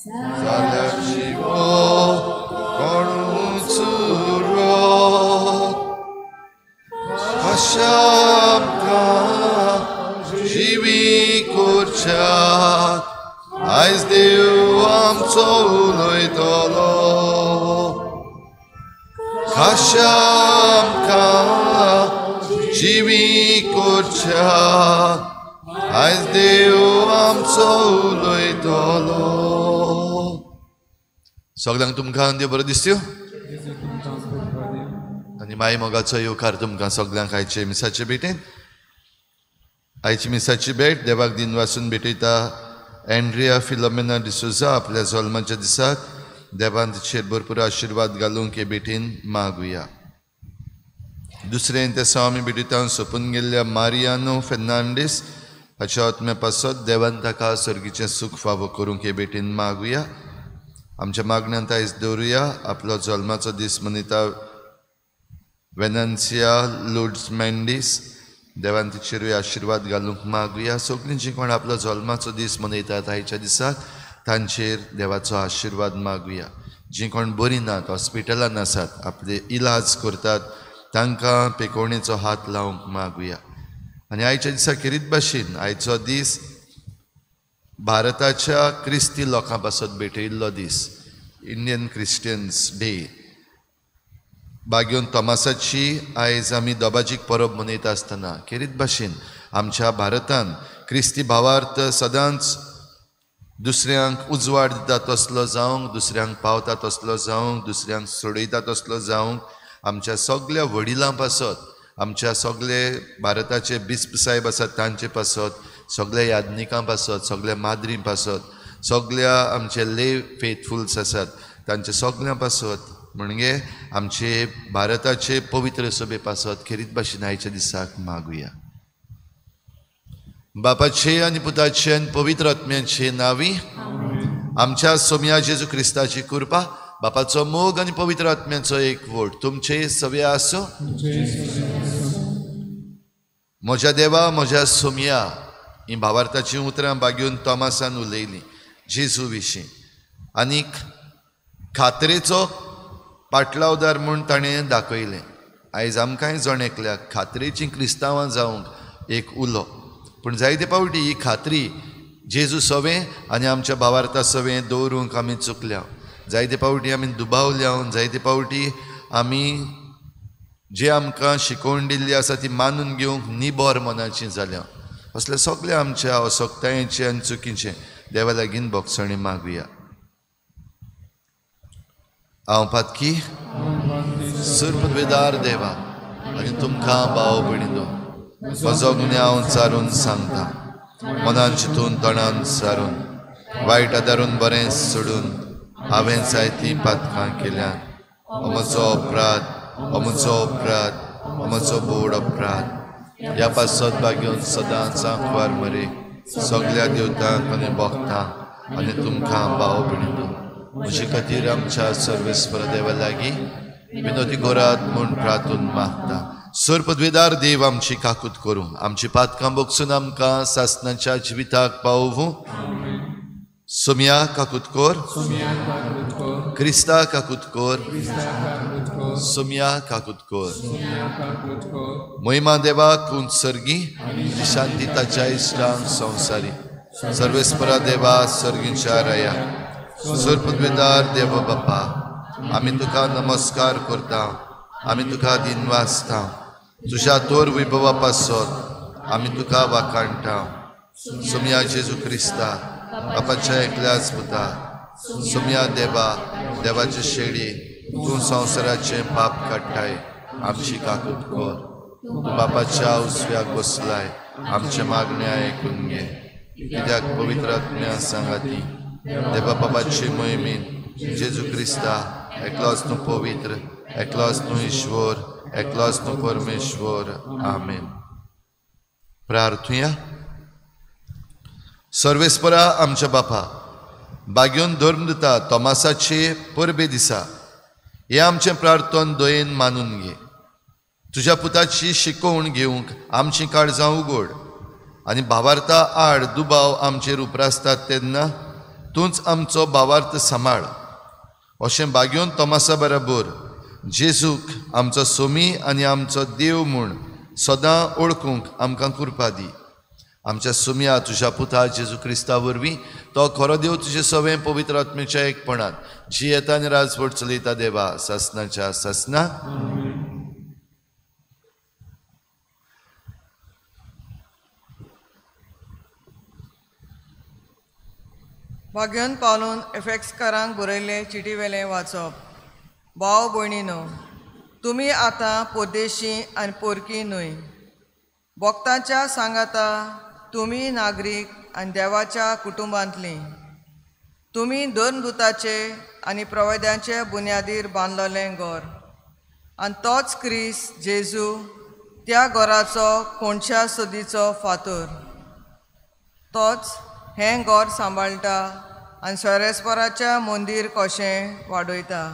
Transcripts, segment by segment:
जाल्यार जिवो कोणूच उरत कशा आमकां जिवी करच्यात आयज देव आमचो उलयतलो कशा आमकां जिवी करच्यात आयज देव आमचो उलयतलो सगळ्यांक तुमकां देव बरो दिसत्यो आनी माय मोगाचो येवकार तुमकां सगळ्यांक आयचे मिसाचे भेटेन आयची मिसाची भेट देवाक दिन वाचून भेटयता एंड्रिया फिलोमेना डिसोजा आपल्या जल्माच्या दिसाक देवान तिचेर भरपूर आशिर्वाद घालूंक हे भेटीन मागुया दुसरें तें आमी भेटयता सोपून गेल्ल्या मारियानो फेर्नांडीस हाच्या आत्म्या पासत देवान ताका सर्गीचें सूख फावो करूंक हे भेटीन मागुया आमच्या मागण्यांत आयज दवरुया आपलो जल्माचो दीस मनयता वेनन्सिया लुड्स मेंडीस देवान तिचेरूय आशिर्वाद घालूंक मागुया सगळीं जीं कोण आपलो जल्माचो दीस मनयतात आयच्या दिसाक तांचेर देवाचो आशिर्वाद मागुया जीं कोण बरीं नात हॉस्पिटलान आसात आपले इलाज करतात तांकां पेकोवणेचो हात लावंक मागुया आनी आयच्या दिसा खेरीत भाशेन आयचो दीस भारताच्या क्रिस्ती लोकां पासत भेटयिल्लो दीस इंडियन क्रिश्चियन्स डे बागेवन तोमासाची आयज आमी दोबाजीक परब मनयता आसतना खेरीत भाशेन आमच्या भारतान क्रिस्ती भावार्थ सदांच दुसऱ्यांक उजवाड दिता तसलो जावंक दुसऱ्यांक पावता तसलो जावंक दुसऱ्यांक सोडयता तसलो जावंक आमच्या सगळ्या वडिलां पासत आमच्या सगळे भारताचे बिस्प साहेब आसात तांचे पासत सगळ्या यादनिकां पासत सगळ्या माद्रीं पासत सगळ्या आमचे ले फेथफुल्स आसात तांचे सगळ्यां पासत म्हणजे आमचे भारताचे पवित्र सभे पासत खेरीत भाशेन आयच्या दिसाक मागुया बापाचे आनी पुताचे आनी पवित्र आत्म्याचे नांवी आमच्या सोम्या जेजू क्रिस्ताची कृपा बापाचो मोग आनी पवित्र आत्म्याचो एकवट तुमचे सवे आसूं म्हज्या देवा म्हज्या सोम्या ही भावार्थाची उतरां बागेवन तोमासान उलयलीं जेजू विशीं आनीक खात्रेचो पाटलावदार म्हूण ताणें दाखयलें आयज आमकांय जण एकल्याक खात्रेचीं क्रिस्तांवां जावंक एक उलो पूण जायते पावटी ही खात्री जेजू सवें आनी आमच्या भावार्था सवें दवरूंक आमी चुकल्या जायते पावटी आमी दुबावल्या जायते पावटी आमी जे आमकां शिकोवन दिल्ली आसा ती मानून घेवंक निबोर मनाचीं जाल्या असले सगळे आमच्या असोक्तायेचें आनी चुकीचें देवा लागीं बोगसणी मागुया हांव पातकी सुरपदार देवा आनी तुमकां भाव भयणीनो म्हजो गुन्हे हांव चारून सांगता मनान चिंतून तोंडान सारून वायट आदारून बरें सोडून हांवें जायतीं पातकां केल्यात म्हजो अपराध म्हजो बोड अपराध ह्या पासत बागेवन सदांच सांकवार मरे सगळ्या देवतांक आनी भक्तांक आनी तुमकां भाव भयणीनो म्हजे खातीर आमच्या सर्वेस्वर देवा लागीं विनोदी गोरात म्हूण प्रार्थून मागता सोर पदवेदार देव आमची काकूत करूं आमची पातकां बोगसून आमकां सासणाच्या जिविताक पावूं सोम्या काकूत कोर क्रिस्ता काकूत कोर सोम्या काकूत कोर मोहिमा देवाक उत्सर्गी शांती ताच्या इश्टांक संवसारी सर्वेस्परा देवा सर्गींच्या राया सोर पदवेदार देव बापा आमी तुका नमस्कार करता आमी तुका दिन वाचता तुज्या तोर वैभवा पासत आमी तुका वाखाणटा सोम्या जेजू क्रिस्ता बापाच्या एकल्याच पुता सोम्या देवा देवाचे शेळी तूं संवसाराचें पाप काडटाय आमची काकूत कोर तूं बापाच्या उसव्याक बसलाय आमचे मागणे आयकून घे कित्याक पवित्र आत्म्या सांगाती देवा बापाची मोहिमेन जेजू क्रिस्ता एकलोच तूं पवित्र एकलोच तूं ईश्वर एकलोच तूं परमेश्वर आमेन प्रार्थुया सर्वेस्परा आमच्या बापा बागेवन धर्म दिता तोमासाचे परबे दिसा हे आमचें प्रार्थन दोयेन मानून घे तुज्या पुताची शिकोवण घेवंक आमची काळजां उगड आनी भावार्था आड दुबाव आमचेर उपरासतात तेन्ना तूंच आमचो भावार्थ सांबाळ अशें बागेवन तोमासा बराबर जेजूक आमचो सोमी आनी आमचो देव म्हूण सदां ओळखूंक आमकां कृपा दी. आमच्या सोम्या तुज्या पुता जेजू क्रिस्ता वरवीं तो खरो देव तुजे सवें पवित्र आत्मेच्या एकपणात जी येता आनी राजवट चलयता देवा सासनाच्या सासना. भाग्यन पावलून एफेक्सकारांक बरयल्ले चिटी वेलें वाचप. भाव भयणीनो, तुमी आतां पोदेशी आनी पोरकी न्हय, भक्तांच्या सांगाता तुमी नागरीक आनी देवाच्या कुटुंबांतलीं. तुमी दोन दुताचे आनी प्रवाद्यांचे बुन्यादीर बांदलोलें घर, आनी तोच क्रिस्त जेजू त्या घराचो कोणच्या सदीचो फातर. तोच हें घर सांबाळटा आनी सोरेस्पराच्या मंदीर कशें वाडयता.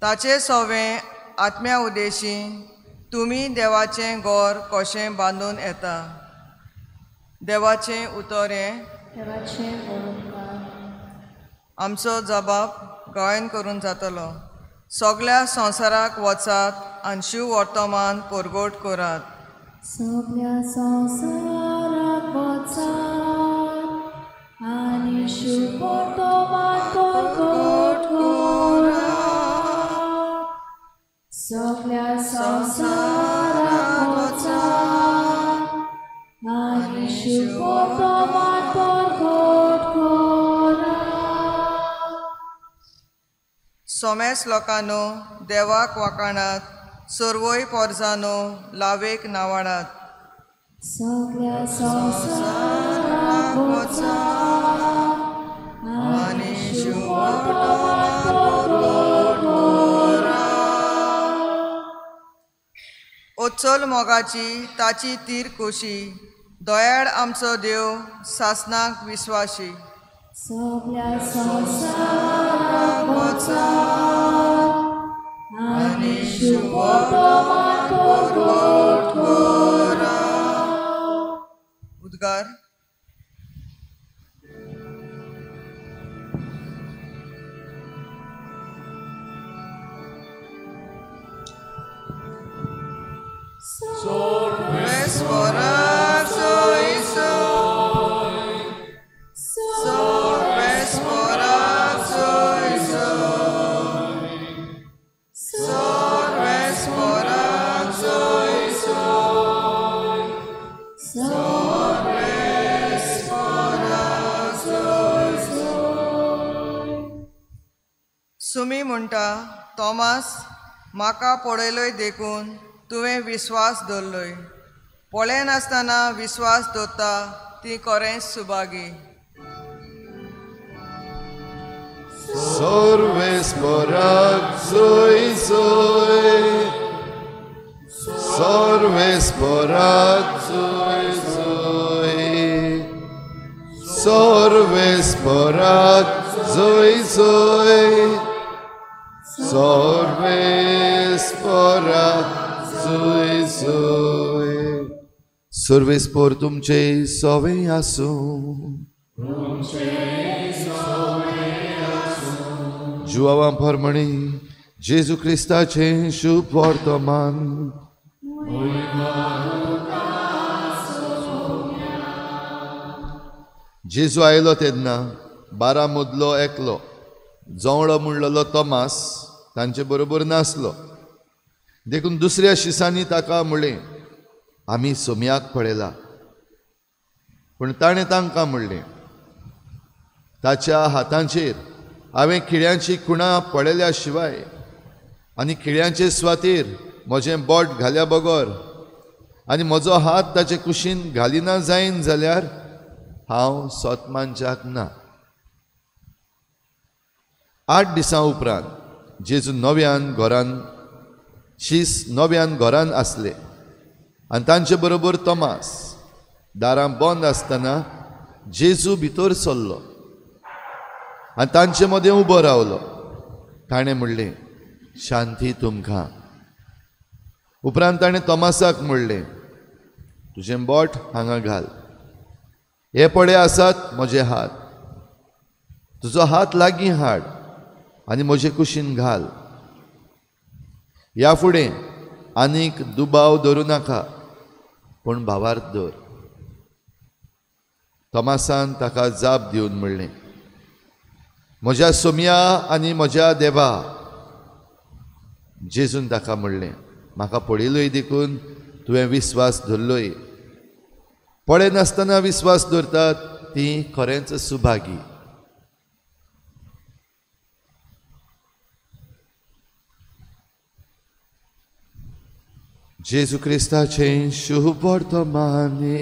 ताचे सवें आत्म्या उदेशी तुमी देवाचें घर कशें बांदून येता. देवाचें उतर हें आमचो जबाब गायन करून जातलो. सगळ्या संवसाराक वचात आनी शिव वर्तमान परगोट करात. सगळ्या संवसाराक वचात आनी शिव वर्तमान परगोट करात. सगळ्या संवसाराक वचात आनी शिव वर्तमान परगोट करात. सोमेस लोकांनो, देवाक वाखाणात, सर्वय पोरजांनो लावेक नावाडात. सगळ्या संवसाराक वचात आनी शिव वर्तमान परगोट करात. ओचल मोगाची ताची तीर खोशी, दोयाड आमचो देव सासनाक विस्वाशी. सगळ्या संवसाराक वचात आनी शिव वर्तमान परगोट करात. उद्गार. Sorvesporak soy soy, sorvesporak soy soy, sorvesporak soy soy, sorvesporak soy soy. Sumi म्हणटा, तोमास, म्हाका पळयलोय देखून तुवें विस्वास दवरलोय. पळय नासतना विस्वास दवरता ती खरेंच Subhagi. Sorvesporak soy soy, sorvesporak soy soy, sorvesporak soy soy, sorvesporak soy soy. Sorvespor तुमचे सवें आसूं, जुआवां परमणी जेजू क्रिस्ताचें शुभ वर्तमान. जेजू आयलो तेन्ना 12 मदलो एकलो जवळो म्हणलेलो तोमास तांचे बरोबर नासलो. देखून दुसऱ्या शिसांनी ताका म्हणलें, आमी सोम्याक पळयला. पूण ताणें तांकां म्हणलें, ताच्या हातांचेर हांवें खिळ्यांची कुणां पळयल्या शिवाय आनी खिळ्यांचे सुवातेर म्हजें बोट घाल्या बगोर आनी म्हजो हात ताचे कुशीन घालिना जायन जाल्यार हांव सोतमानच्याक ना. 8 दिसां उपरांत जेजू नव्यान घरान आसले आनी तांचे बरोबर तोमास. दारां बंद आसतना जेजू भितर सरलो आनी तांचे मदें उबो रावलो. ताणें म्हणलें, शांती तुमकां. उपरांत ताणें तोमासाक म्हणलें, तुजें बोट हांगा घाल. हे पळय आसात म्हजे हात. तुजो हात लागीं हाड आनी म्हजे कुशीन घाल. ह्या फुडें आनीक दुबाव धरूं नाका, पूण भावार्थ दवर. तोमासान ताका जाप दिवन म्हणलें, म्हज्या सोम्या आनी म्हज्या देवा. जेजून ताका म्हणलें, म्हाका पळयलोय देखून तुवें विस्वास धरलोय. पळय नासतना विस्वास धरतात ती खरेंच सुभागी. जेजू क्रिस्ताचें शुभ वर्तमाने.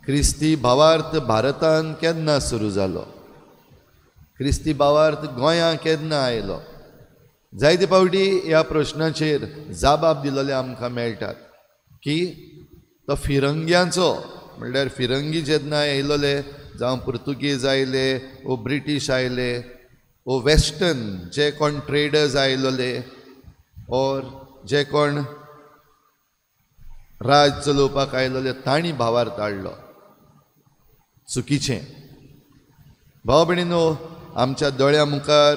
क्रिस्ती भावार्थ भारतान केन्ना सुरू जालो? क्रिस्ती भावार्थ गोंयां केन्ना आयलो? जायते फावटी ह्या प्रश्नाचेर जाबाब दिलोले आमकां मेळटात की तो फिरंग्यांचो, म्हणल्यार फिरंगी जेन्ना येयलोले, जावं पुर्तुगीज आयले वो ब्रिटीश आयले वो वेस्टर्न जे कोण ट्रेडर्स आयलोले ओर जे कोण राज चलोवपाक आयलोले तांणी भावार्थ हाडलो. चुकीचें. भाव भयणीनो, आमच्या दोळ्या मुखार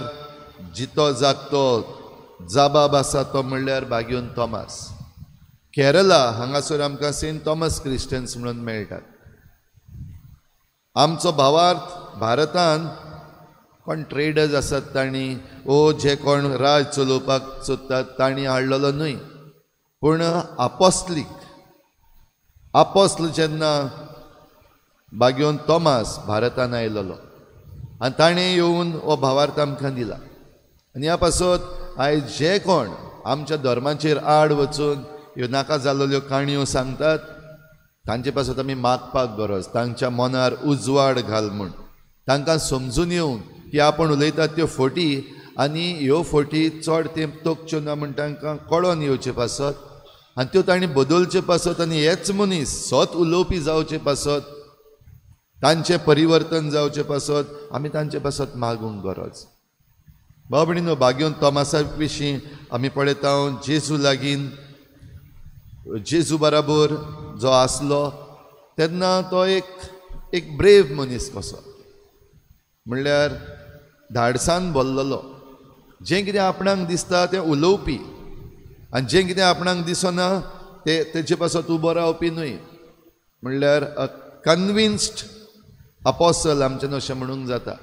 जितो जागतो जाबाब आसा तो म्हणल्यार भाग्योन तोमास. केरला हांगासर आमकां सेंट थॉमस क्रिस्टियन्स म्हणून मेळटात. आमचो भावार्थ भारतान कोण ट्रेडर्स आसात तांणी वो जे कोण राज चलोवपाक सोदतात तांणी हाडलेलो न्हय, पूण आपोस्ल जेन्ना भाग्योन तोमास भारतान आयलोलो आनी ताणें येवन हो भावार्थ आमकां दिला. आनी ह्या पासत आयज जे कोण आमच्या धर्माचेर आड वचून ह्यो नाका जाल्ल्यो काणयो सांगतात तांचे पासत आमी मागपाक गरज, तांच्या मनार उजवाड घाल म्हूण. तांकां समजून येवन की आपण उलयतात त्यो फोटी आनी ह्यो फोटी चड तेंप तोखच्यो ना म्हूण तांकां कळोन येवचे पासत आनी त्यो तांणी बदलचे पासत आनी हेच मनीस सोत उलोवपी जावचे पासत, तांचें परिवर्तन जावचें पासत आमी तांचे पासत मागूंक गरज. भाव भयणीनो, भाग्योन तोमासा विशीं आमी पळयता जेजू लागीं जेजू बराबर जो आसलो तेन्ना तो एक ब्रेव मनीस कसो, म्हणल्यार धाडसान भरलेलो. जें कितें आपणाक दिसता तें उलोवपी आनी जें कितें आपणाक दिसना तेजे पासत उबो रावपी न्हय, म्हणल्यार कन्विन्स्ड अपोसल आमचें अशें म्हणूंक जाता.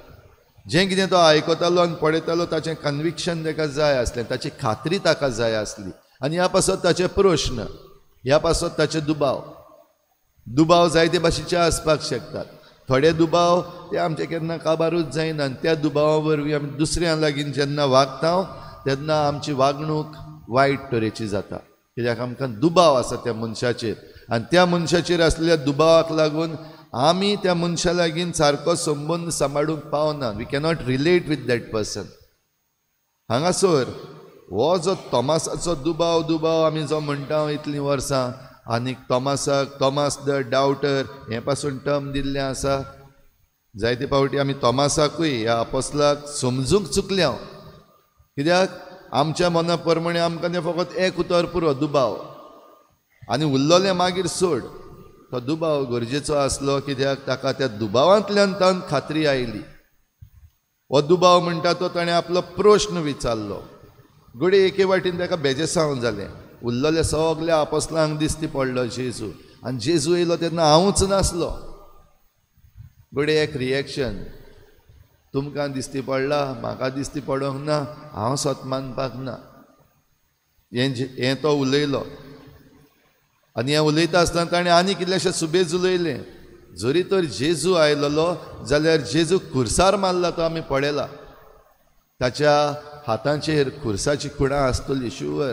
जें कितें तो आयकतालो आनी पळयतालो ताचें कन्विक्शन ताका जाय आसलें, ताची खात्री ताका जाय आसली. आनी ह्या पासत ताचे प्रश्न, ह्या पासत ताचे दुबाव जायते भाशेचे आसपाक शकतात. थोडे दुबाव ते आमचे केन्ना काबारूच जायना आनी त्या दुबावा वरवीं आमी दुसऱ्यां लागीं जेन्ना वागता तेन्ना आमची वागणूक वायट तरेची जाता, कित्याक आमकां दुबाव आसा त्या मनशाचेर आनी त्या मनशाचेर आसलेल्या दुबावाक लागून आमी त्या मनशा लागीं सारको संबंद सांबाळूंक पावना. We cannot relate with that person. हांगासर हो जो तोमासाचो दुबाव आमी जो म्हणटा इतलीं वर्सां, आनीक तोमास द डावटर हे पासून टर्म दिल्लें आसा. जायते फावटी आमी तोमासाकूय ह्या अपोस्लाक समजूंक चुकल्या, कित्याक आमच्या मना प्रमाणे आमकां तें फकत एक उतर पुरो दुबाव आनी उरलोलें मागीर सोड. तो दुबाव गरजेचो आसलो, कित्याक ताका त्या दुबावांतल्यान तान खात्री आयली. हो दुबाव म्हणटा तो ताणें आपलो प्रश्न विचारलो. घडये एके वाटेन ताका बेजेसांव जालें. उरलोले सगल्या अपोस्लांक दिश्टी पडलो जेजू, आनी जेजू येयलो तेन्ना हांवूच नासलो. घडये एक रिएक्शन, तुमकां दिश्टी पडला, म्हाका दिश्टी पडोंक ना, हांव स्वत मानपाक ना. हें तो उलयलो आनी हें उलयता आसतना ताणें आनी कितलेशे सुबेज उलयलें. जरी तर जेजू आयलोलो जाल्यार जेजू खुर्सार मारला तो आमी पळयला. ताच्या हातांचेर खुर्साची खुणां आसतली शुवर.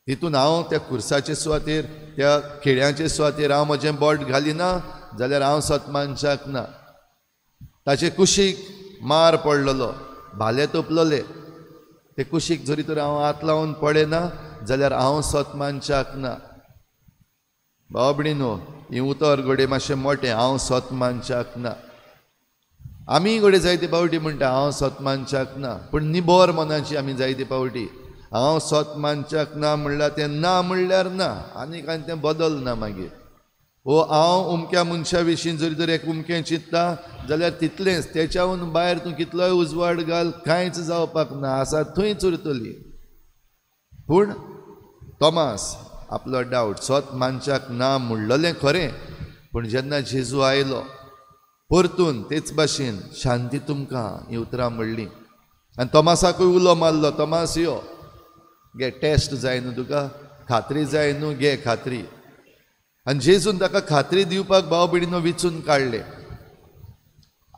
तितून हांव त्या खुर्साचे सुवातेर, त्या खेड्याचे सुवातेर हांव म्हजें बोट घालिना जाल्यार हांव स्वत मनशाक ना. ताचे कुशीक मार पडलेलो, भाले तोपलोले, ते कुशीक जरी तर हांव हात लावन पळयना जाल्यार हांव स्वत मनशाक ना. भाव भयणीनो, ही उतर घडये मातशें मोटें, हांव स्वत मनशाक ना. आमी घडये जायते फावटी म्हणटा हांव स्वत मनशाक ना, पूण निबोर मनाची आमी जायते फावटी हांव सोत मानच्याक ना म्हणल्यार तें ना म्हणल्यार ना, आनी कांय तें बदल ना मागीर. वो हांव उमक्या मनशा विशीं जरी तर एक उमकें चिंत्ता जाल्यार तितलेंच, तेच्याहून भायर तूं कितलोय उजवाड घाल कांयच जावपाक ना, आसा थंयच उरतली. पूण तोमास आपलो डावट, सोत मानशाक ना म्हणलेलें खरें, पूण जेन्ना जेजू आयलो परतून तेच भाशेन शांती तुमकां ही उतरां म्हणलीं. आनी तोमासाकूय उलो मारलो, तोमास यो गे, टेस्ट जाय न्हू तुका, खात्री जाय न्हू, गे खात्री. आनी जेजून ताका खात्री दिवपाक भाव भयणीनो विचून काडले.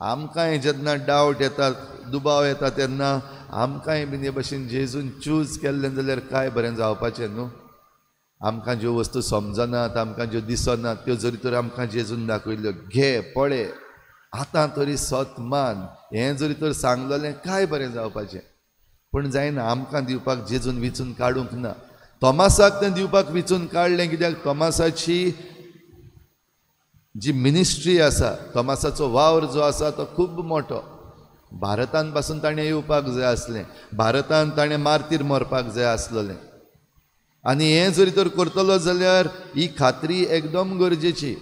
आमकांय जेन्ना डावट येता, दुबाव येता तेन्ना आमकांय बीन हे भाशेन जेजून चूज केल्लें जाल्यार काय बरें जावपाचें न्हू. आमकां ज्यो वस्तू समजनात, आमकां ज्यो दिसनात त्यो जरी तर आमकां जेजून दाखयल्यो, घे पळय आतां तरी सोत मान, हें जरी तर सांगलेलें काय बरें जावपाचें. पूण जायना, आमकां दिवपाक जेजून विचून काडूंक ना. तोमासाक तें दिवपाक विचून काडलें, कित्याक तोमासाची जी मिनिस्ट्री आसा, तोमासाचो वावर जो आसा तो खूब मोठो. भारतान पासून ताणें येवपाक जाय आसलें, भारतान ताणें मार्तीर मरपाक जाय आसलेलें. आनी हें जरी तर करतलो जाल्यार ही खात्री एकदम गरजेची.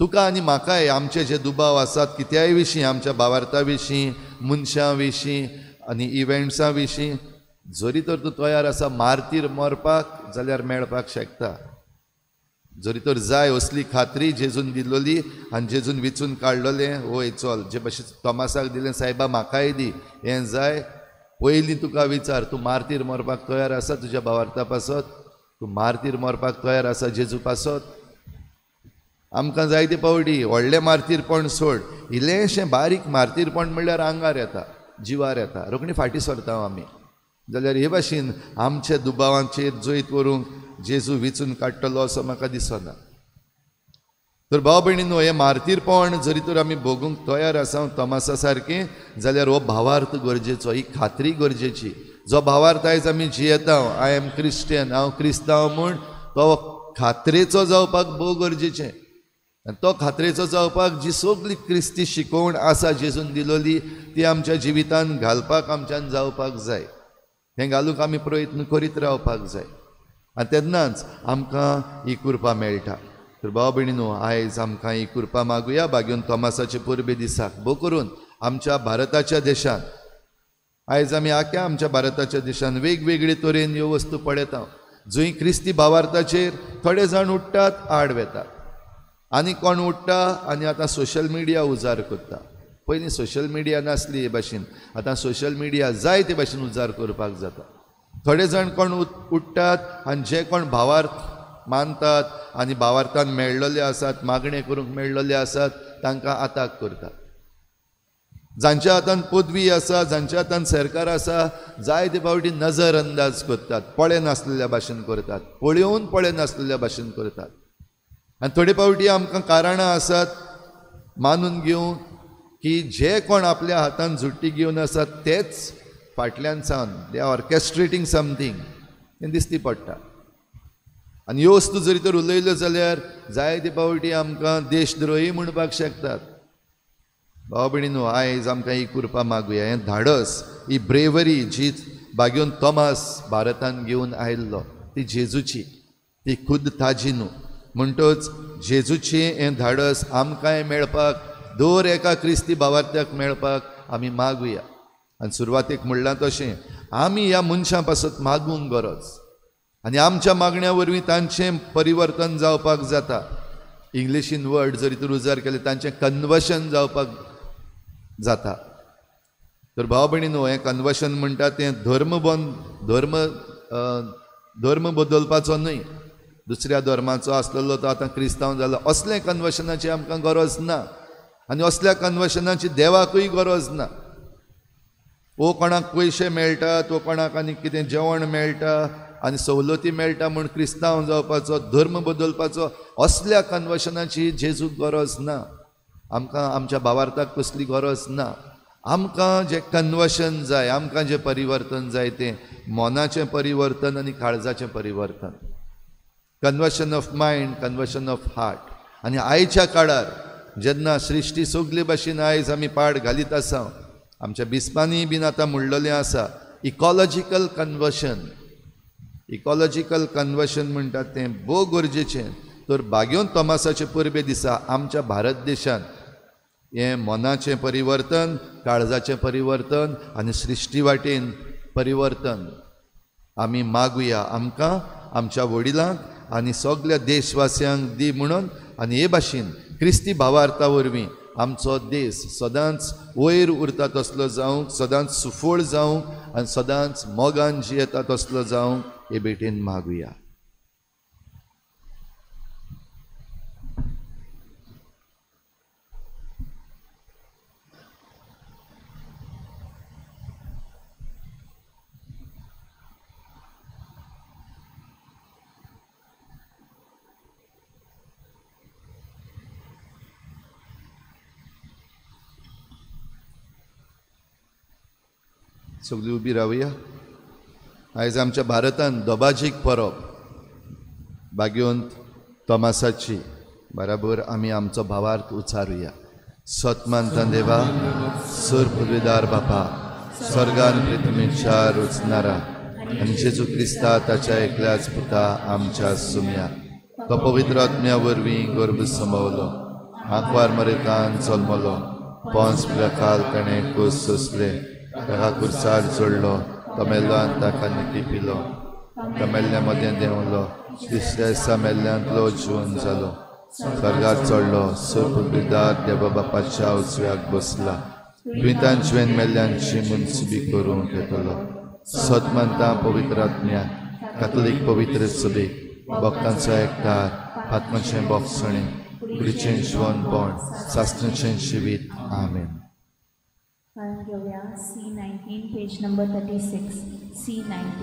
तुका आनी म्हाकाय आमचे जे दुबाव आसात कित्याय विशीं, आमच्या भावार्था विशीं, मनशां विशीं आनी इव्हेंट्सां विशीं, जरी तर तूं तयार आसा मार्तीर मरपाक जाल्यार मेळपाक शकता. जरी तर जाय असली खात्री जेजून दिल्ली आनी जेजून विचून काडलेलें, वय चल जे भाशेन तोमासाक दिलें, सायबा म्हाकाय दी, हें जाय. पयलीं तुका विचार, तूं मार्तीर मरपाक तयार आसा तुज्या भावार्था पासत? तूं मार्तीर मरपाक तयार आसा जेजू पासत? आमकां जायते पावटी व्हडलें मार्तीरपण सोड, इल्लेंशें बारीक मार्तीरपण म्हणल्यार आंगार येता, जिवार येता, रोखडी फाटीं सरता आमी. जाल्यार हे भाशेन आमच्या दुबावांचेर जैत व्हरूंक जेजू विचून काडटलो असो म्हाका दिसना. तर भाव भयणीनो, हें मार्तीरपण जरी तर आमी भोगूंक तयार आसा तोमासा सारकें, जाल्यार हो भावार्थ गरजेचो, ही खात्री गरजेची. जो भावार्थ आयज आमी जियेता, आय एम क्रिश्चन, हांव क्रिस्तांव म्हूण, तो खात्रेचो जावपाक भोव गरजेचें. आनी तो खात्रेचो जावपाक जी सगळी क्रिस्ती शिकोवण आसा जेजून दिलोली, ती आमच्या जिवितान घालपाक आमच्यान जावपाक जाय. हें घालूंक आमी प्रयत्न करीत रावपाक जाय, आनी तेन्नाच आमकां ही कृपा मेळटा. तर भाव भयणीनो, आयज आमकां ही कृपा मागुया बागेवन तोमासाचे परबे दिसाक. भोव करून आमच्या भारताच्या देशांत, आयज आमी आख्या आमच्या भारताच्या देशांत वेगवेगळे तरेन ह्यो वस्तू पळयता. जंय क्रिस्ती भावार्थाचेर थोडे जाण उठ्ठात, आड वेतात, आनी कोण उठ्ठा आनी आतां सोशल मिडिया उजार करता. पयलीं सोशल मिडिया नासली हे भाशेन, आतां सोशल मिडिया जाय ते भाशेन उजार करपाक जाता. थोडे जाण कोण उठ्ठात आनी जे कोण भावार्थ मानतात आनी भावार्थान मेळ्ळेले आसात, मागणे करूंक मेळ्ळेले आसात, तांकां आताक करतात. जांच्या हातान पदवी आसा, जांच्या हातान सरकार आसा, जाय ते फावटी नजर अंदाज करतात, पळे नासलेल्या भाशेन करतात, पळयोवन पळे नासलेल्या भाशेन करतात. आनी थोडे फावटी आमकां कारणां आसात मानून घेवंक की जे कोण आपल्या हातान झुट्टी घेवन आसात तेच फाटल्यान सावन दे आर ऑर्केस्ट्रेटींग समथींग, हें दिसती पडटा. आनी ह्यो वस्तू जरी तर उलयल्यो जाल्यार जायते फावटी आमकां देशद्रोही म्हणपाक शकतात. भाव भयणीनो, आयज आमकां ही कृपा मागुया, हें धाडस, ही ब्रेवरी जी बागेवन तोमास भारतान घेवन आयिल्लो, ती जेजूची, ती खुद ताजी न्हू. म्हणटच जेजूची हें धाडस आमकांय मेळपाक, दर एका क्रिस्ती भावार्थ्याक मेळपाक आमी मागुया. आनी सुरवातेक म्हणलां तशें आमी ह्या मनशां पासत मागूंक गरज, आनी आमच्या मागण्या वरवीं तांचें परिवर्तन जावपाक जाता. इंग्लिशीन वर्ड जरी तर उजार केले, तांचें कन्वर्शन जावपाक जाता. तर भाव भयणीनो, हें कन्वर्शन म्हणटा तें धर्म बदलपाचो न्हय, दुसऱ्या धर्माचो आसलेलो तो आतां क्रिस्तांव जालो, असलें कन्वर्शनाची आमकां गरज ना. आनी असल्या कन्वर्शनाची देवाकूय गरज ना. वो कोणाक पयशे मेळटात, वो कोणाक आनी कितें जेवण मेळटा आनी सवलती मेळटा म्हूण क्रिस्तांव जावपाचो, धर्म बदलपाचो, असल्या कन्वर्शनाची जेजूक गरज ना. आमकां आमच्या भावार्थाक कसली गरज ना. आमकां जें कन्वर्शन जाय, आमकां जें परिवर्तन जाय तें मोनाचें परिवर्तन आनी काळजाचें परिवर्तन. Conversion of mind, conversion of heart. आनी आयच्या काळार जेन्ना सृश्टी सगळे भाशेन आयज आमी पाड घालीत आसा, आमच्या बिस्पांनी बीन आतां म्हणलेलें आसा इकॉलॉजिकल कन्वर्शन म्हणटात तें भोव गरजेचें. तर बागेवन तोमासाचे परबे दिसा आमच्या भारत देशांत हें मनाचें परिवर्तन, काळजाचें परिवर्तन आनी सृश्टी वाटेन परिवर्तन आमी मागुया आमकां, आमच्या वडिलांक आनी सगळ्या देशवासियांक दी म्हणून. आनी हे भाशेन क्रिस्ती भावार्था वरवीं आमचो देश सदांच वयर उरता तसलो जावंक, सदांच सुफोळ जावंक आनी सदांच मोगान जियेता तसलो जावंक हे भेटेन मागुया. सगळीं उबी रावया. आयज आमच्या भारतांत दोबाजीक परब बागेवंत तोमासाची बराबर आमी आमचो भावार्थ उचारुया. सतमानता देवा, सुर पदवीदार बापा, स्वर्गान पृथ्वीच्या रुचणारा आनी जेजू क्रिस्ता ताच्या एकल्याच पुता आमच्या सुम्या तो पवित्र आत्म्या वरवीं गर्भ संभवलो, आंकवार मरेतान जल्मलो, पोंस पिलाकाल ताणें कूस सोंसले, ताका कुर्सार जोडलो, तो मेल्लो आनी ताका निधी पिलो, तो मेल्ल्या मदें देंवलो, तिसऱ्या दिसा मेल्ल्यांतलो जिवन जालो, स्वर्गाक चडलो, सुर पदवीदार देवा बापाच्या उजव्याक बसला, दुयेंतान जिवेन मेल्ल्यांची मुनसिबी करूंक येतलो. सतमानता पवित्र आत्म्या, कातोलीक पवित्र सभेक, भक्तांचो एकठार, आत्म्याचें भोगसणें, कुडीचें जिवनपण, सासणेचें जिवीत. आमेन. कारण घेऊया C19 page number 36 C19.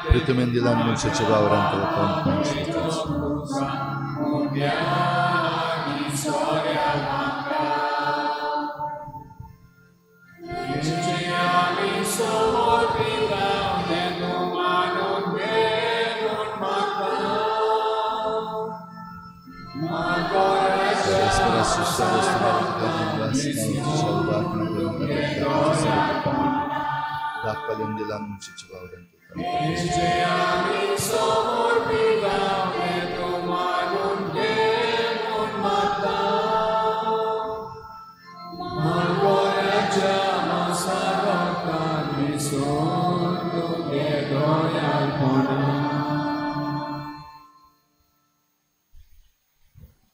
Prytumen dilan munceće vauran telefon.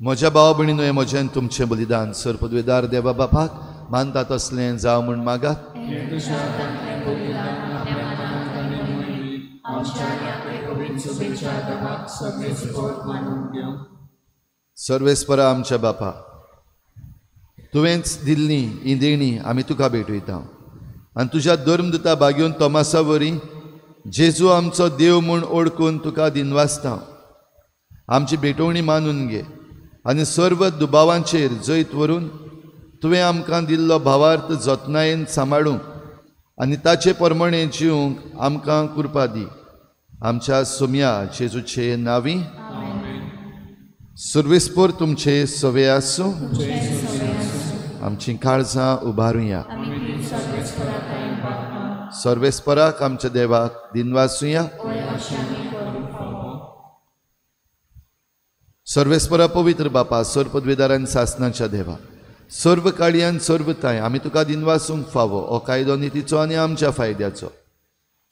म्हज्या भाव भयणीनो, हे म्हजें तुमचें बलिदान सर पदवीदार देवा बापाक मानता तसलें जावं म्हूण मागात. सर्वेस्परा आमच्या बापा, तुवेंच दिल्ली ही देणी आमी तुका भेटयता आनी तुज्या धर्मदुता बागेवन तोमासा वरी जेजू आमचो देव म्हूण ओळखून तुका दिनवासता. आमची भेटवणी मानून घे आनी सर्व दुबावांचेर जैत व्हरून तुवें आमकां दिल्लो भावार्थ जतनायेन सांबाळूंक आनी ताचे प्रमाणे जिवंक आमकां कृपा दी. आमच्या सोम्या जेजूचे नांवी सर्वेस्पर तुमचे सवे आसूं. आमची काळजां उबारुया. सर्वेस्पराक आमच्या देवाक दिनवासुया. सर्वेस्परा पवित्र बापा, सर पदवीदारान सासनाच्या देवा, सर्व काळयान सर्वताय आमी तुका दिनवासूंक फावो हो कायदो नितीचो आनी आमच्या फायद्याचो.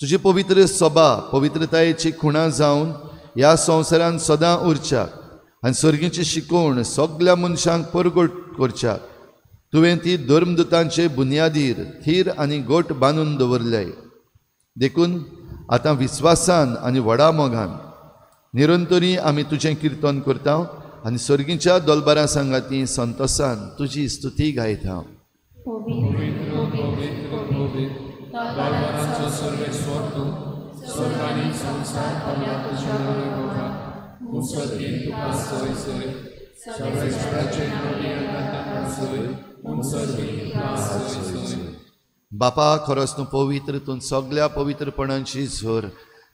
तुजी पवित्र सभा पवित्रतायेची खुणा जावन ह्या संवसारान सदां उरच्याक आनी सर्गीची शिकवण सगळ्या मनशांक परगट करच्याक तुवें ती धर्मदुतांचे बुनयादीर थीर आनी गोट बांदून दवरल्याय. देखून आतां विस्वासान आनी व्हडा मोगान निरंतरी आमी तुजें किर्तन करता आनी सर्गीच्या दोलबारा सांगाती संतोषान तुजी स्तुती गायता. बापा खरोच तूं पवित्र, तूं सगळ्या पवित्रपणांची झर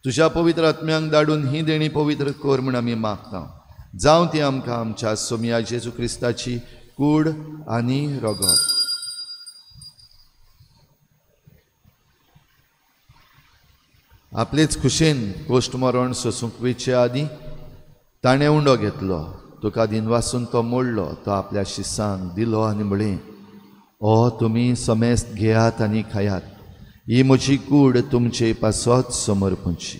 तुज्या पवित्र आत्म्यांक धाडून ही देणी पवित्र कर म्हूण आमी मागता. जावं ती आमकां आमच्या सोमया जेजू क्रिस्ताची कूड आनी रगत. आपलेच खुशेन कोश्ट मरण सोसूंक वयचे आदीं ताणें उंडो घेतलो, तुका दिनवासून तो मोडलो, तो आपल्या शिसांक दिलो आनी म्हळें, ओ तुमी समेस्त घेयात आनी खायात, ही म्हजी कूड तुमचे पासत समर्पणची.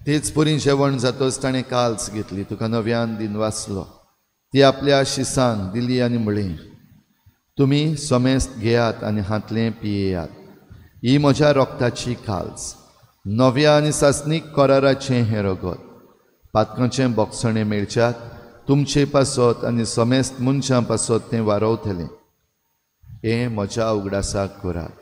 तेच परी जेवण जातच ताणें काल्स घेतली, तुका नव्यान दिन वाचलो, ती आपल्या शिसांक दिली आनी म्हळें, तुमी समेस्त घेयात आनी हातलें पियेयात, ही म्हज्या रोगताची काल्स, नव्या आनी सासनीक कराराचें हें रगत, पातकांचें बोगसणें मेळच्याक तुमचे पासत आनी समेस्त मनशां पासत तें वारवतलें. हें म्हज्या उगडासाक करात.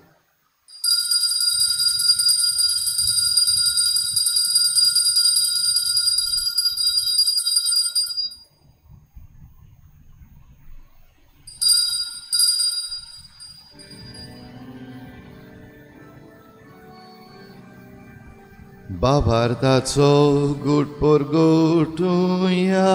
बाभारताचो गुट पोर गुटुया,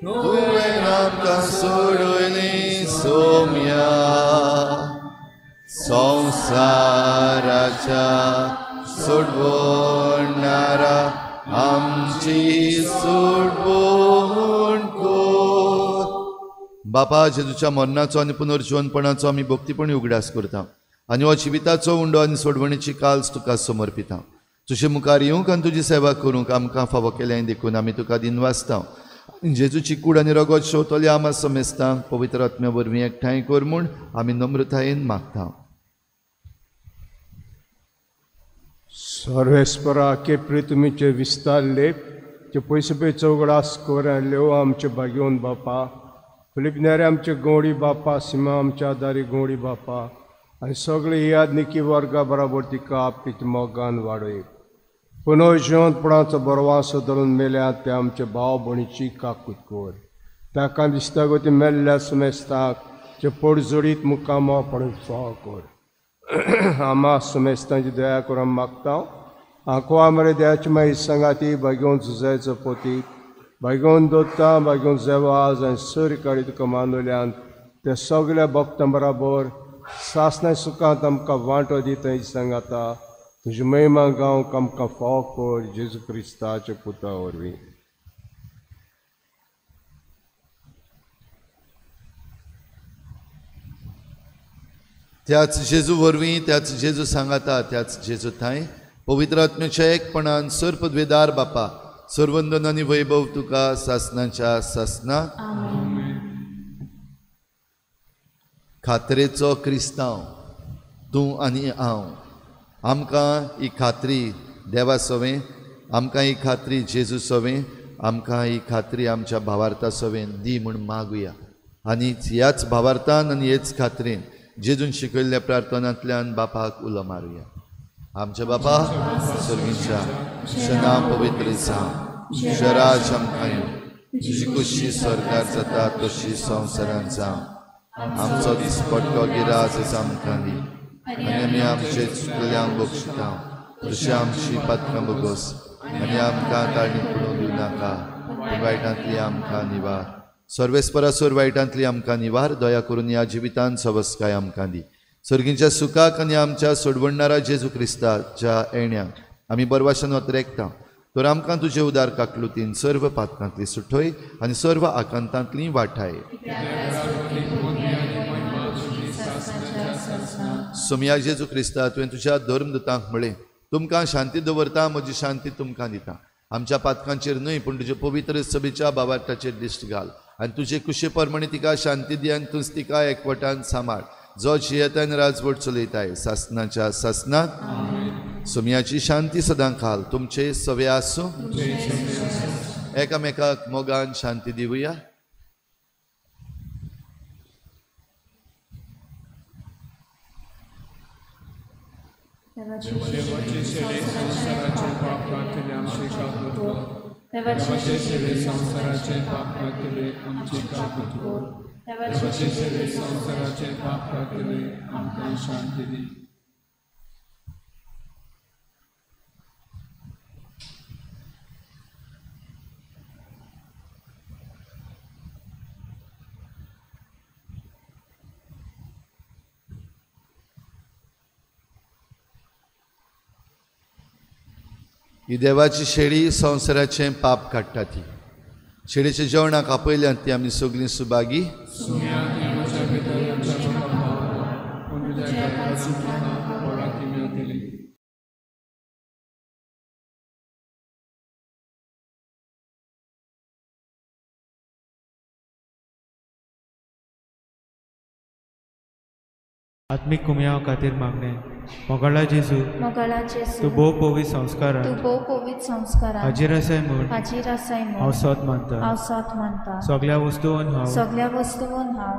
तुवें आमकां सोडून सोम्या, संवसाराच्या सोडवणारा आमची सोडवण कर. बापा जेजूच्या मरणाचो आनी पुनर्जीवनपणाचो आमी भक्तीपणी उगडास करता आनी हो जिविताचो उंडो आनी सोडवणेची काल्स तुका समर्पिता. तुजे मुखार येवंक आनी तुजी सेवा करूंक आमकां फावो केल्याय देखून आमी तुका दिनवासता. जेजूची कूड आनी रगत शेवतले आमा समेस्तांक पवित्र आत्म्या वरवीं एकठांय कर म्हूण आमी नम्रतायेन मागता. सर्वेस्परा केप्री तुमीचे विस्तारले ते पयसपे चौगडास कोरांल्यो आमचे भाग्यवन बापा, फिलिपनेरे आमचे गोंडी बापा, सिमा आमच्या दारी गोंडी बापा आनी सगळे यादनिकी वर्गा बराबर तिका आपलीच मोगान वाडय. पुनर्जीवनपणाचो बरवासो धरून मेल्यात ते आमचे भाव भणीची काकूत कर. ताका दिसता गो ती मेल्ल्या सुमेस्ताक जे पडजोडीत मुकामापण फाव कर. आमा सुमेस्तांची दया करून मागता. आंखो आमरे देयाची मागीर सांगाती भाग्यवन झुजायचो पोती, भाग्यवन दोत्ता, भाग्यवन जेवाज आनी सर काडी तुका मानवल्यान ते सगळ्या भक्तां बराबर सासना सुखांत आमकां वांटो दिता सांगाता. तुजी महिमा गावंक आमकां फाव कर जेजू क्रिस्ताचे पुता वरवीं. त्याच जेजू वरवीं, त्याच जेजू सांगाता, त्याच जेजू थंय पवित्र आत्म्याच्या एकपणान सर पदवेदार बापा, सर्वंदन आनी वैभव तुका सासनाच्या सासना. खात्रेचो क्रिस्तांव तूं आनी हांव, आमकां ही खात्री देवा सोवें, आमकां ही खात्री जेजू सोवें, आमकां ही खात्री आमच्या भावार्था सोवें दी म्हूण मागुया. आनी ह्याच भावार्थान आनी हेच खात्रेन जेजून शिकयल्ल्या प्रार्थनांतल्यान बापाक उलो मारुया. आमचे बापा स्वर्गीच्या, तुजें नांव पवित्र जावं, तुजें राज आमकां येवं, तुजी कुशी स्वर्गार जाता तशी संवसारांत जावं. आमचो दिसपट्टो गिरास आमकां दी आनी आमी आमचे चुकल्यांक बक्षिता, तशी आमची पातकां बगोस आनी आमकां ताळणीत पडूंक दिवं नाका, वायटांतली आमकां निवार. सर्वेस्परासोर वायटांतली आमकां निवार, दया करून ह्या जिवितांत सवस्काय आमकां दी. सर्गीच्या सुखाक आनी आमच्या सोडवणारा जेजू क्रिस्ताच्या येण्याक आमी बरवाशान वतरेकता. तर आमकां तुजे उदार काकलुतीन सर्व पातकांतली सुटय आनी सर्व आकांतांतली वाठाय. सोम्या जेजू क्रिस्ता, तुवें तुज्या धर्मदूतांक म्हळें, तुमकां शांती दवरता, म्हजी शांती तुमकां दिता. आमच्या पातकांचेर न्हय पूण तुजे पवित्र सभेच्या भावार्थाचेर दिश्ट घाल आनी तुजे कुशे परमणी तिका शांती दी आनी तूंच तिका एकवटान सांबाळ, जो जियेताय आनी राजवट चलयताय सासनाच्या सासनाक. सुमयाची शांती सदां काल तुमचे सवे आसूं. एकामेकाक मोगान शांती दिवया. ही देवाची शेळी संवसाराचें पाप काडटा ती. शेळीच्या जेवणाक आपयल्यात ती आमी सगळीं सुभागी. आत्मिक कुमयाव खातीर मागणे. मोगाळा जेजू तूं भोव पवित संस्कारांत हाजीर आसाय म्हूण हांव सत मानता. सगळ्या वस्तूंत हांव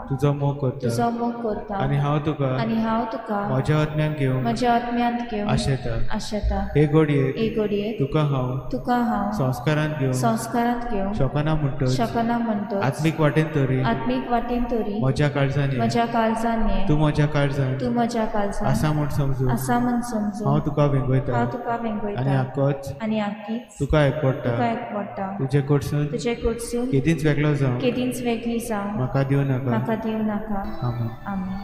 तुजो मोग करता आनी हांव तुका म्हज्या आत्म्यान घेवन आशेता. हे घडये तुका हांव संस्कारांत घेवन शकना म्हणटच आत्मीक वाटेन तरी म्हज्या काळजांनी तूं म्हज्या काळजांत आसा म्हूण समजू. हांव तुका वेंगयता आनी आक्कीच तुका एकवडटा. तुजे कडसून केदींच वेगळो जावं म्हाका दिवं नाका. आमेन.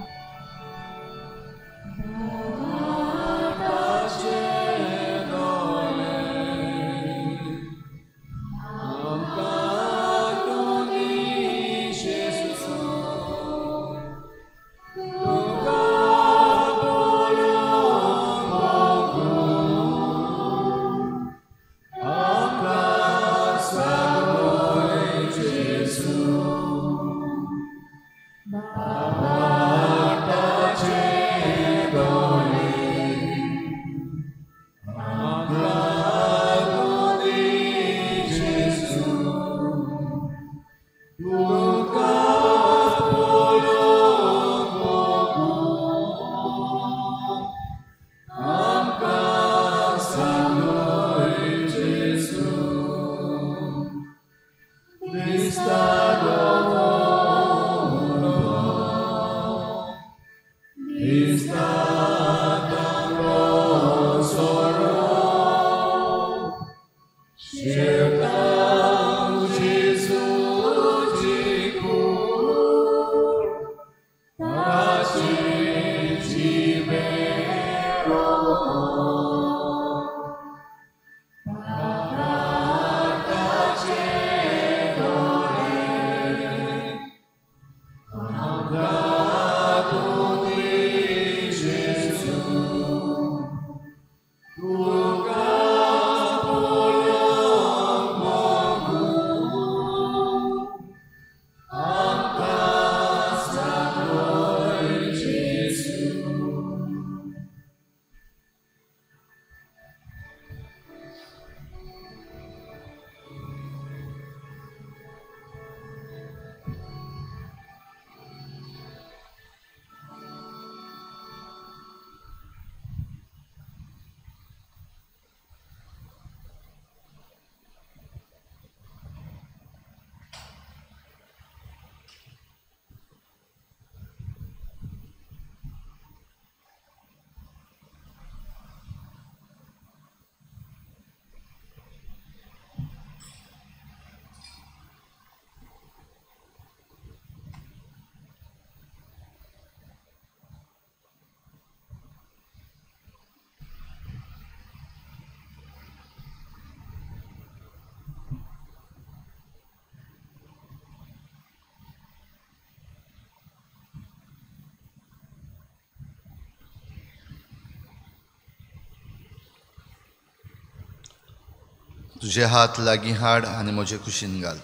तुझे हात लागीं हाड आनी म्हजे कुशीन घाल.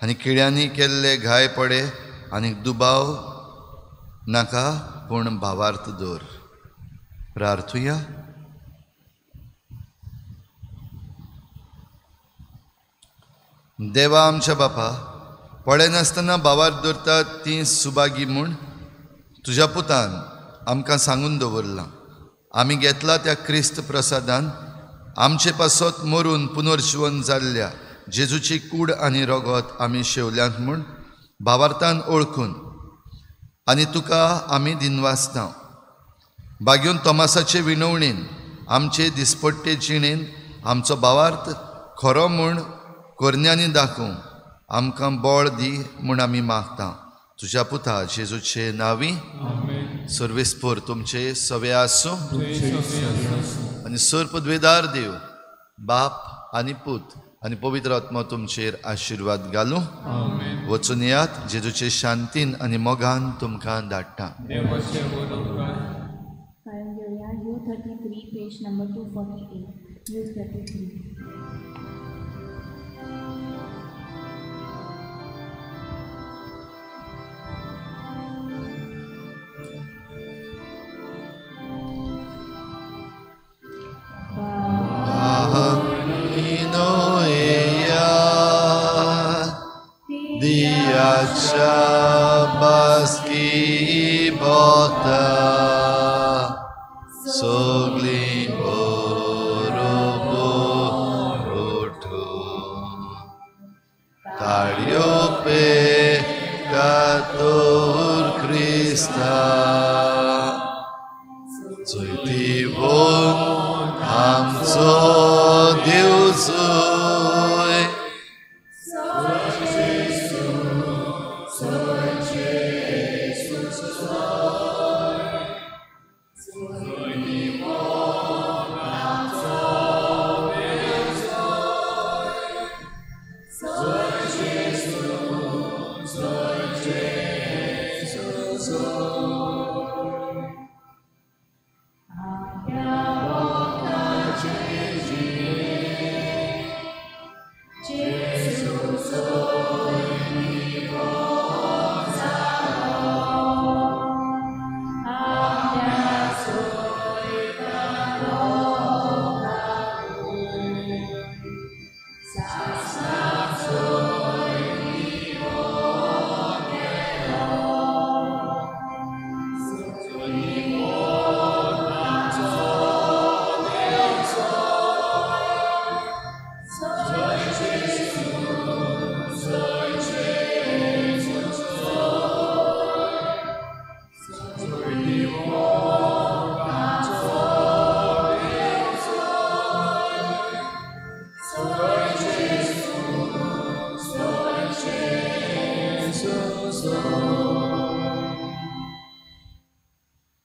आनी किड्यांनी केल्ले घाय पडे आनी दुबाव नाका पूण भावार्थ दवर. प्रार्थुया. देवा आमच्या बापा, पळय नासतना भावार दवरतात ती सुभागी म्हूण तुज्या पुतान आमकां सांगून दवरलां. आमी घेतला त्या क्रिस्त प्रसादान आमचे पासत मरून पुनर्जीवन जाल्ल्या जेजूची कूड आनी रगत आमी शेवल्यांत म्हूण भावार्थान ओळखून आनी तुका आमी दिनवासता. बागेवन तोमासाचे विणवणेन आमचे दिसपट्टे जिणेन आमचो भावार्थ खरो म्हूण कोरन्यांनी दाखोवं आमकां बळ दी म्हूण आमी मागता. तुज्या पुता जेजूचे नांवी. सर्वेस्पोर तुमचे सवे आसूं आनी सर पदवेदार देव बाप आनी पूत आनी पवित्र आत्मा तुमचेर आशिर्वाद घालूं. वचून येयात, जेजूचे शांतीन आनी मोगान तुमकां धाडटा. कारण घेऊया U33 page number 248. U33. Diacha baski bota sogli borobo roto tariope kator Christa Zoitivon amzo Deusoi Jesus,